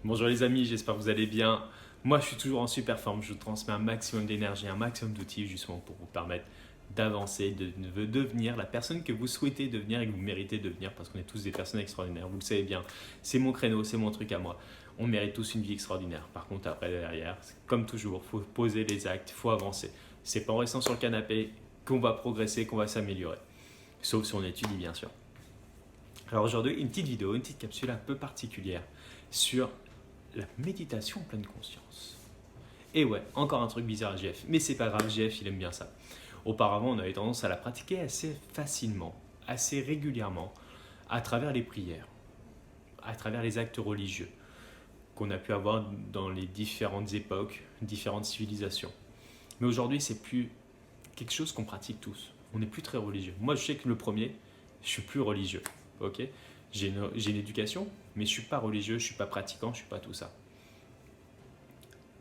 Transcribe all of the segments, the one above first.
Bonjour les amis, j'espère que vous allez bien. Moi, je suis toujours en super forme. Je vous transmets un maximum d'énergie, un maximum d'outils justement pour vous permettre d'avancer, de devenir la personne que vous souhaitez devenir et que vous méritez devenir parce qu'on est tous des personnes extraordinaires. Vous le savez bien, c'est mon créneau, c'est mon truc à moi. On mérite tous une vie extraordinaire. Par contre, après, derrière, comme toujours, il faut poser les actes, il faut avancer. C'est pas en restant sur le canapé qu'on va progresser, qu'on va s'améliorer. Sauf si on étudie, bien sûr. Alors aujourd'hui, une petite vidéo, une petite capsule un peu particulière sur la méditation en pleine conscience. Et ouais, encore un truc bizarre à GF, mais c'est pas grave, GF il aime bien ça. Auparavant, on avait tendance à la pratiquer assez facilement, assez régulièrement, à travers les prières, à travers les actes religieux qu'on a pu avoir dans les différentes époques, différentes civilisations. Mais aujourd'hui, c'est plus quelque chose qu'on pratique tous. On n'est plus très religieux. Moi, je sais que le premier, je suis plus religieux. Ok, j'ai une éducation, mais je suis pas religieux, je suis pas pratiquant, je suis pas tout ça.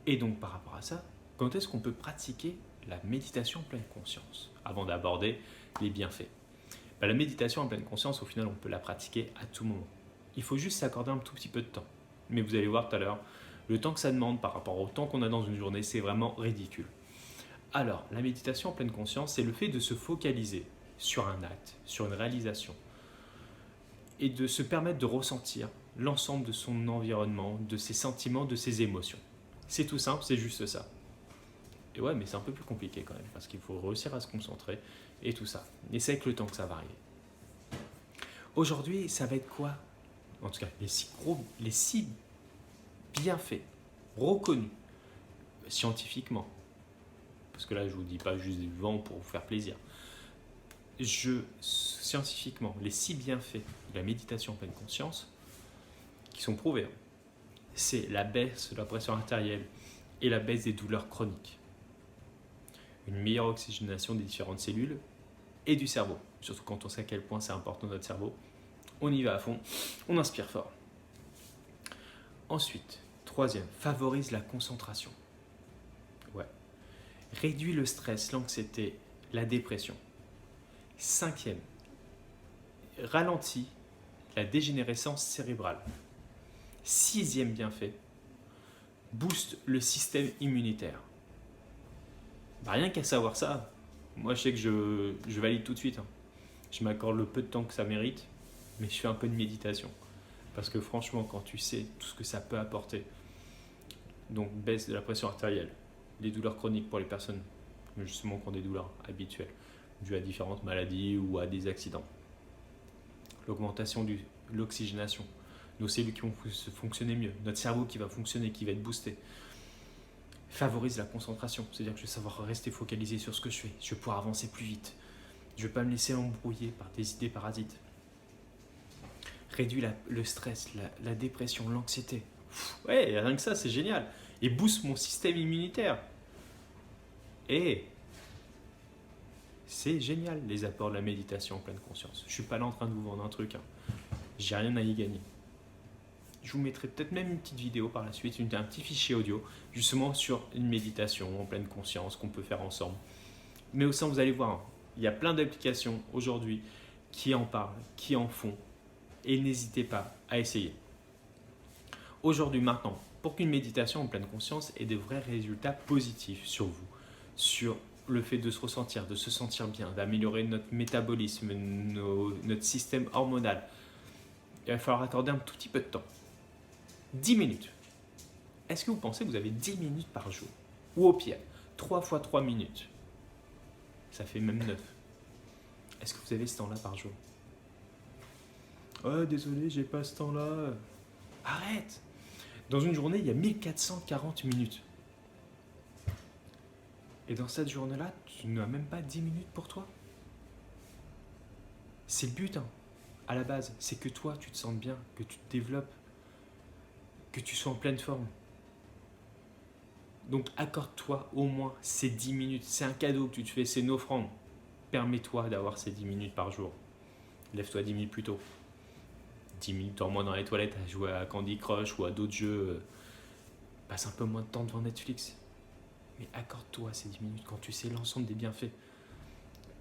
Et donc par rapport à ça, quand est-ce qu'on peut pratiquer la méditation en pleine conscience avant d'aborder les bienfaits? La méditation en pleine conscience, au final, on peut la pratiquer à tout moment. Il faut juste s'accorder un tout petit peu de temps. Mais vous allez voir tout à l'heure, le temps que ça demande par rapport au temps qu'on a dans une journée, c'est vraiment ridicule. Alors, la méditation en pleine conscience, c'est le fait de se focaliser sur un acte, sur une réalisation, et de se permettre de ressentir l'ensemble de son environnement, de ses sentiments, de ses émotions. C'est tout simple, c'est juste ça. Et ouais, mais c'est un peu plus compliqué quand même, parce qu'il faut réussir à se concentrer et tout ça. Et c'est avec le temps que ça va arriver. Aujourd'hui, ça va être quoi? En tout cas, les six bienfaits reconnus scientifiquement. Parce que là, je ne vous dis pas juste du vent pour vous faire plaisir. Scientifiquement, les 6 bienfaits de la méditation en pleine conscience, qui sont prouvés, c'est la baisse de la pression artérielle et la baisse des douleurs chroniques, une meilleure oxygénation des différentes cellules et du cerveau, surtout quand on sait à quel point c'est important notre cerveau. On y va à fond, on inspire fort. Ensuite, troisième, favorise la concentration. Ouais. Réduit le stress, l'anxiété, la dépression. Cinquième, ralentit la dégénérescence cérébrale. Sixième bienfait, booste le système immunitaire. Rien qu'à savoir ça, moi je sais que je valide tout de suite. Je m'accorde le peu de temps que ça mérite, mais je fais un peu de méditation. Parce que franchement, quand tu sais tout ce que ça peut apporter, donc baisse de la pression artérielle, les douleurs chroniques pour les personnes justement qui ont des douleurs habituelles, dues à différentes maladies ou à des accidents, l'augmentation de l'oxygénation, nos cellules qui vont fonctionner mieux, notre cerveau qui va fonctionner, qui va être boosté, favorise la concentration, c'est-à-dire que je vais savoir rester focalisé sur ce que je fais, je vais pouvoir avancer plus vite, je ne vais pas me laisser embrouiller par des idées parasites, réduit le stress, la dépression, l'anxiété. Ouais, rien que ça, c'est génial. Et booste mon système immunitaire. Et c'est génial les apports de la méditation en pleine conscience. Je ne suis pas là en train de vous vendre un truc. J'ai rien à y gagner. Je vous mettrai peut-être même une petite vidéo par la suite, un petit fichier audio, justement sur une méditation en pleine conscience qu'on peut faire ensemble. Mais au sein, vous allez voir, il y a plein d'applications aujourd'hui qui en parlent, qui en font. Et n'hésitez pas à essayer. Aujourd'hui, maintenant, pour qu'une méditation en pleine conscience ait de vrais résultats positifs sur vous, sur le fait de se ressentir, de se sentir bien, d'améliorer notre métabolisme, notre système hormonal, il va falloir accorder un tout petit peu de temps. 10 minutes. Est-ce que vous pensez que vous avez 10 minutes par jour? Ou au pire, 3 fois 3 minutes. Ça fait même 9. Est-ce que vous avez ce temps-là par jour? Oh, désolé, j'ai pas ce temps-là. Arrête! Dans une journée, il y a 1440 minutes. Et dans cette journée-là, tu n'as même pas 10 minutes pour toi. C'est le but, à la base. C'est que toi, tu te sentes bien, que tu te développes, que tu sois en pleine forme. Donc, accorde-toi au moins ces 10 minutes. C'est un cadeau que tu te fais, c'est une offrande. Permets-toi d'avoir ces 10 minutes par jour. Lève-toi 10 minutes plus tôt. 10 minutes en moins dans les toilettes à jouer à Candy Crush ou à d'autres jeux. Passe un peu moins de temps devant Netflix. Mais accorde-toi ces 10 minutes quand tu sais l'ensemble des bienfaits.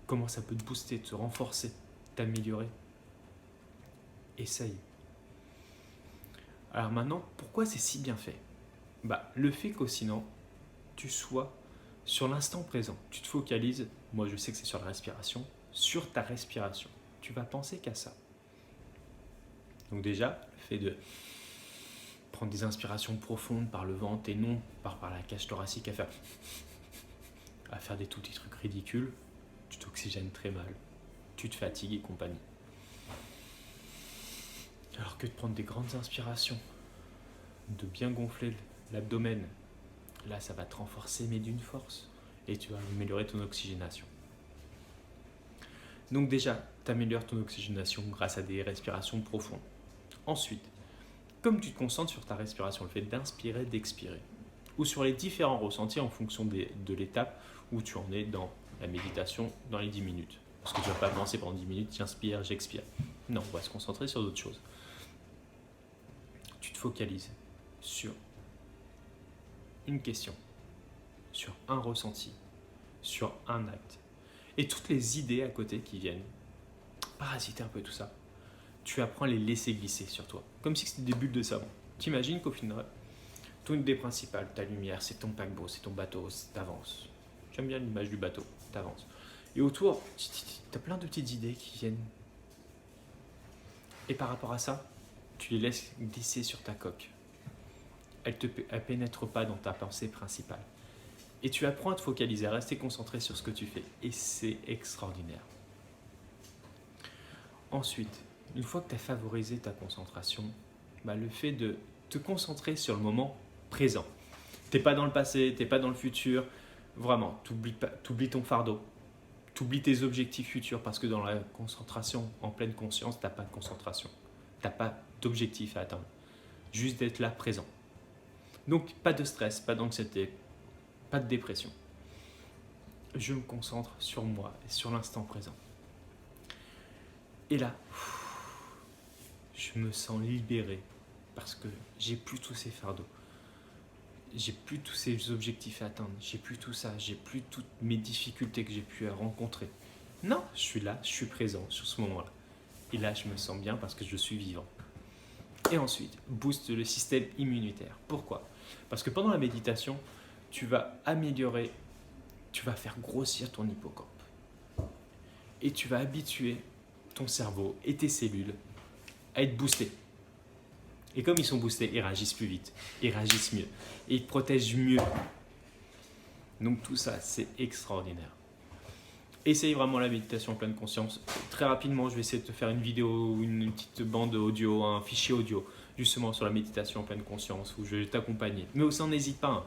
Comment ça peut te booster, te renforcer, t'améliorer. Essaye. Alors maintenant, pourquoi c'est si bien fait? Le fait qu'Océan, tu sois sur l'instant présent. Tu te focalises, moi je sais que c'est sur la respiration, sur ta respiration. Tu vas penser qu'à ça. Donc déjà, le fait de prendre des inspirations profondes par le ventre et non par la cage thoracique à faire des tout petits trucs ridicules, tu t'oxygènes très mal, tu te fatigues et compagnie. Alors que de prendre des grandes inspirations, de bien gonfler l'abdomen, là ça va te renforcer mais d'une force et tu vas améliorer ton oxygénation. Donc déjà, tu améliores ton oxygénation grâce à des respirations profondes. Ensuite, comme tu te concentres sur ta respiration, le fait d'inspirer, d'expirer, ou sur les différents ressentis en fonction de l'étape où tu en es dans la méditation dans les 10 minutes. Parce que tu ne vas pas penser pendant 10 minutes, j'inspire, j'expire. Non, on va se concentrer sur d'autres choses. Tu te focalises sur une question, sur un ressenti, sur un acte. Et toutes les idées à côté qui viennent parasiter un peu tout ça, tu apprends à les laisser glisser sur toi, comme si c'était des bulles de savon. T'imagines qu'au final, ton idée principale, ta lumière, c'est ton paquebot, c'est ton bateau, t'avances. J'aime bien l'image du bateau, t'avances. Et autour, t'as plein de petites idées qui viennent. Et par rapport à ça, tu les laisses glisser sur ta coque. Elles ne pénètrent pas dans ta pensée principale. Et tu apprends à te focaliser, à rester concentré sur ce que tu fais. Et c'est extraordinaire. Ensuite, une fois que tu as favorisé ta concentration, le fait de te concentrer sur le moment présent. Tu n'es pas dans le passé, tu n'es pas dans le futur. Vraiment, tu oublies ton fardeau. Tu oublies tes objectifs futurs parce que dans la concentration, en pleine conscience, tu n'as pas de concentration. Tu n'as pas d'objectif à atteindre. Juste d'être là, présent. Donc, pas de stress, pas d'anxiété, pas de dépression. Je me concentre sur moi et sur l'instant présent. Et là, je me sens libéré parce que j'ai plus tous ces fardeaux. J'ai plus tous ces objectifs à atteindre. J'ai plus tout ça. J'ai plus toutes mes difficultés que j'ai pu rencontrer. Non, je suis là, je suis présent sur ce moment-là. Et là, je me sens bien parce que je suis vivant. Et ensuite, booste le système immunitaire. Pourquoi ? Parce que pendant la méditation, tu vas améliorer, tu vas faire grossir ton hippocampe. Et tu vas habituer ton cerveau et tes cellules à être boostés. Et comme ils sont boostés, ils réagissent plus vite, ils réagissent mieux, et ils te protègent mieux. Donc tout ça, c'est extraordinaire. Essaye vraiment la méditation en pleine conscience. Très rapidement, je vais essayer de te faire une vidéo, une petite bande audio, un fichier audio, justement sur la méditation en pleine conscience, où je vais t'accompagner. Mais aussi, n'hésite pas, hein.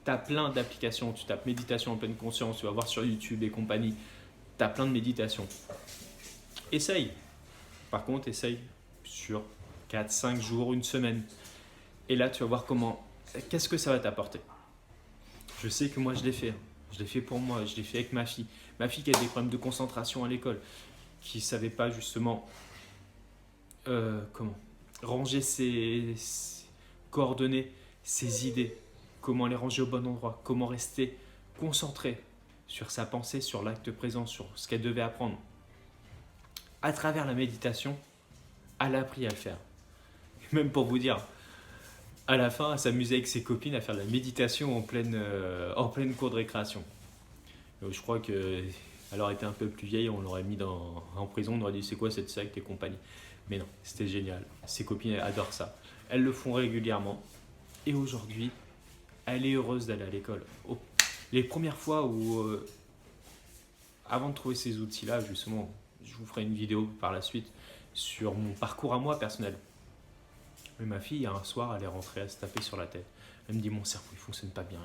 Tu as plein d'applications, tu tapes méditation en pleine conscience, tu vas voir sur YouTube et compagnie, tu as plein de méditations. Essaye. Par contre, essaye sur 4, 5 jours, une semaine. Et là, tu vas voir qu'est-ce que ça va t'apporter. Je sais que moi, je l'ai fait. Je l'ai fait pour moi, je l'ai fait avec ma fille. Ma fille qui a des problèmes de concentration à l'école, qui ne savait pas justement ranger ses coordonnées, ses idées, comment les ranger au bon endroit, comment rester concentré sur sa pensée, sur l'acte présent, sur ce qu'elle devait apprendre. À travers la méditation, elle a appris à le faire. Même pour vous dire, à la fin, elle s'amusait avec ses copines à faire de la méditation en pleine cour de récréation. Je crois qu'elle aurait été un peu plus vieille, on l'aurait mis en prison, on aurait dit c'est quoi cette secte et compagnie. Mais non, c'était génial. Ses copines adorent ça. Elles le font régulièrement. Et aujourd'hui, elle est heureuse d'aller à l'école. Les premières fois où, avant de trouver ces outils-là, justement, je vous ferai une vidéo par la suite sur mon parcours à moi personnel. Mais ma fille, un soir, elle est rentrée à se taper sur la tête. Elle me dit mon cerveau, il ne fonctionne pas bien.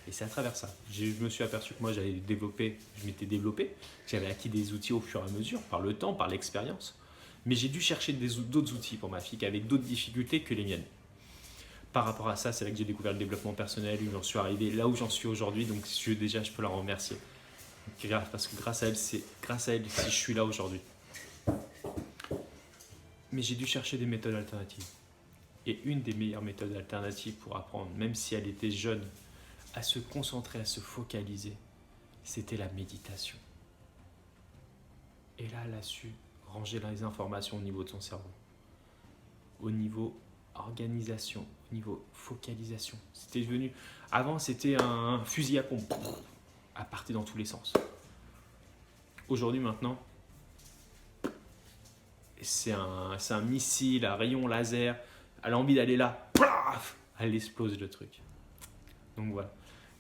Et c'est à travers ça. Je me suis aperçu que moi, je m'étais développé. J'avais acquis des outils au fur et à mesure, par le temps, par l'expérience. Mais j'ai dû chercher d'autres outils pour ma fille, avec d'autres difficultés que les miennes. Par rapport à ça, c'est là que j'ai découvert le développement personnel, où j'en suis arrivé, là où j'en suis aujourd'hui. Donc déjà, je peux la remercier. Parce que grâce à elle, si je suis là aujourd'hui. Mais j'ai dû chercher des méthodes alternatives. Et une des meilleures méthodes alternatives pour apprendre, même si elle était jeune, à se concentrer, à se focaliser, c'était la méditation. Et là, elle a su ranger les informations au niveau de son cerveau. Au niveau organisation, au niveau focalisation. C'était devenu... Avant, c'était un fusil à pompe. À partir dans tous les sens. Aujourd'hui, maintenant, c'est un missile à rayon laser. Elle a envie d'aller là. Plaf, elle explose le truc. Donc voilà.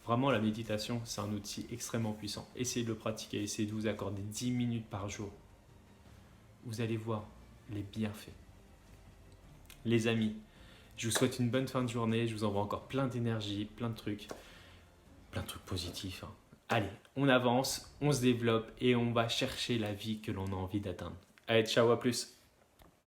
Vraiment, la méditation, c'est un outil extrêmement puissant. Essayez de le pratiquer. Essayez de vous accorder 10 minutes par jour. Vous allez voir les bienfaits. Les amis, je vous souhaite une bonne fin de journée. Je vous envoie encore plein d'énergie, plein de trucs positifs. Allez, on avance, on se développe et on va chercher la vie que l'on a envie d'atteindre. Allez, ciao, à plus.